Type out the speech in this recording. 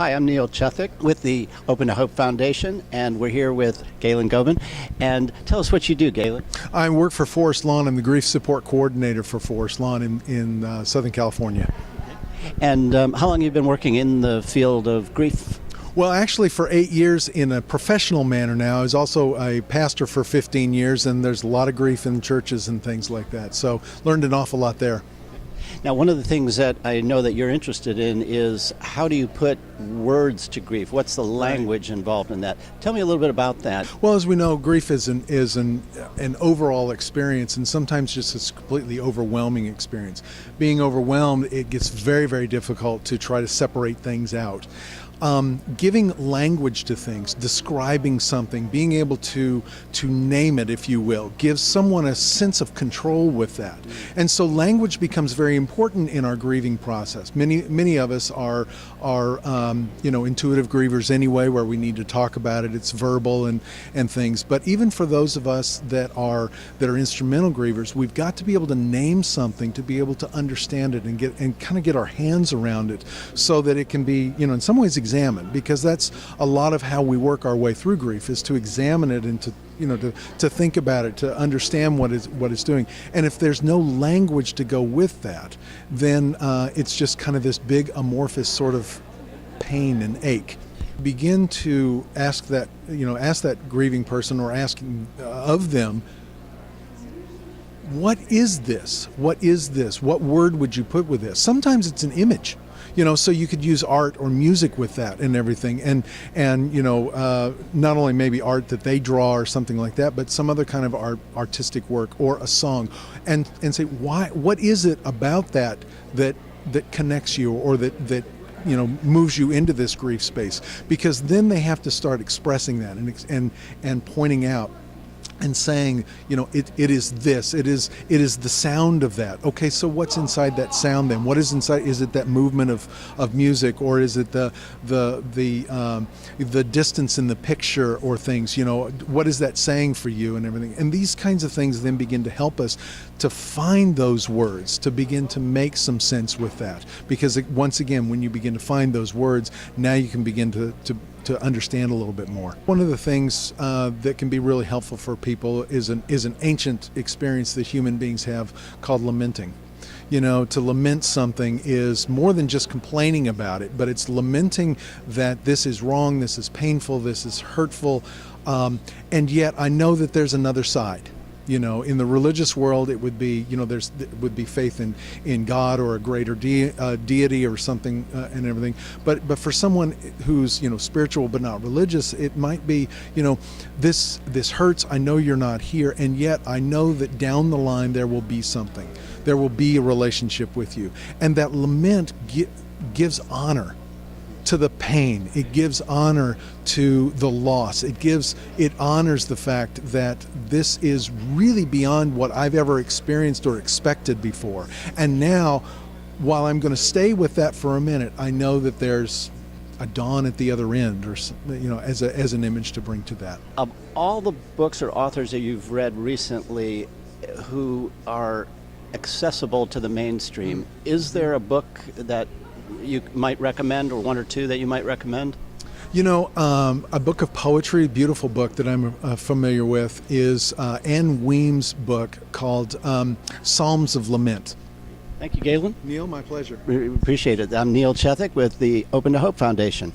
Hi, I'm Neil Chethik with the Open to Hope Foundation, and we're here with Galen Goben. And tell us what you do, Galen. I work for Forest Lawn. I'm the grief support coordinator for Forest Lawn in Southern California. And how long have you been working in the field of grief? Well, actually, for 8 years in a professional manner now. I was also a pastor for 15 years, and there's a lot of grief in churches and things like that. So learned an awful lot there. Now, one of the things that I know that you're interested in is how do you put words to grief? What's the language involved in that? Tell me a little bit about that. Well, as we know, grief is an overall experience, and sometimes just a completely overwhelming experience. Being overwhelmed, it gets very, very difficult to try to separate things out. Giving language to things, describing something, being able to name it, if you will, gives someone a sense of control with that. And so language becomes very important in our grieving process. Many of us are intuitive grievers anyway, where we need to talk about it. It's verbal and things. But even for those of us that are instrumental grievers, we've got to be able to name something to be able to understand it and kind of get our hands around it, so that it can be, in some ways, examined, because that's a lot of how we work our way through grief, is to examine it and to think about it, to understand what it's doing. And if there's no language to go with that, then it's just kind of this big amorphous sort of pain and ache. Begin to ask that grieving person, or asking of them, what is this? What is this? What word would you put with this? Sometimes it's an image. So you could use art or music with that and everything, and not only maybe art that they draw or something like that, but some other kind of artistic work or a song, and say, why? What is it about that connects you, or that moves you into this grief space? Because then they have to start expressing that and pointing out and saying, it is this, it is the sound of that. Okay, so what's inside that sound then? What is inside? Is it that movement of music, or is it the distance in the picture or things? What is that saying for you and everything? And these kinds of things then begin to help us to find those words, to begin to make some sense with that. Because once again, when you begin to find those words, now you can begin to understand a little bit more. One of the things that can be really helpful for people is an ancient experience that human beings have called lamenting. To lament something is more than just complaining about it, but it's lamenting that this is wrong, this is painful, this is hurtful, and yet I know that there's another side. In the religious world, it would be, would be faith in God or a greater deity or something and everything. But for someone who's, spiritual but not religious, it might be, this hurts. I know you're not here, and yet I know that down the line there will be something. There will be a relationship with you, and that lament gives honor to the pain. It gives honor to the loss. It honors the fact that this is really beyond what I've ever experienced or expected before. And now, while I'm going to stay with that for a minute, I know that there's a dawn at the other end, or as an image to bring to that. Of all the books or authors that you've read recently who are accessible to the mainstream, is there a book that you might recommend, or one or two that you might recommend? A book of poetry, beautiful book that I'm familiar with, is Anne Weems' book called Psalms of Lament. Thank you, Galen. Neil, my pleasure. We appreciate it. I'm Neil Chethik with the Open to Hope Foundation.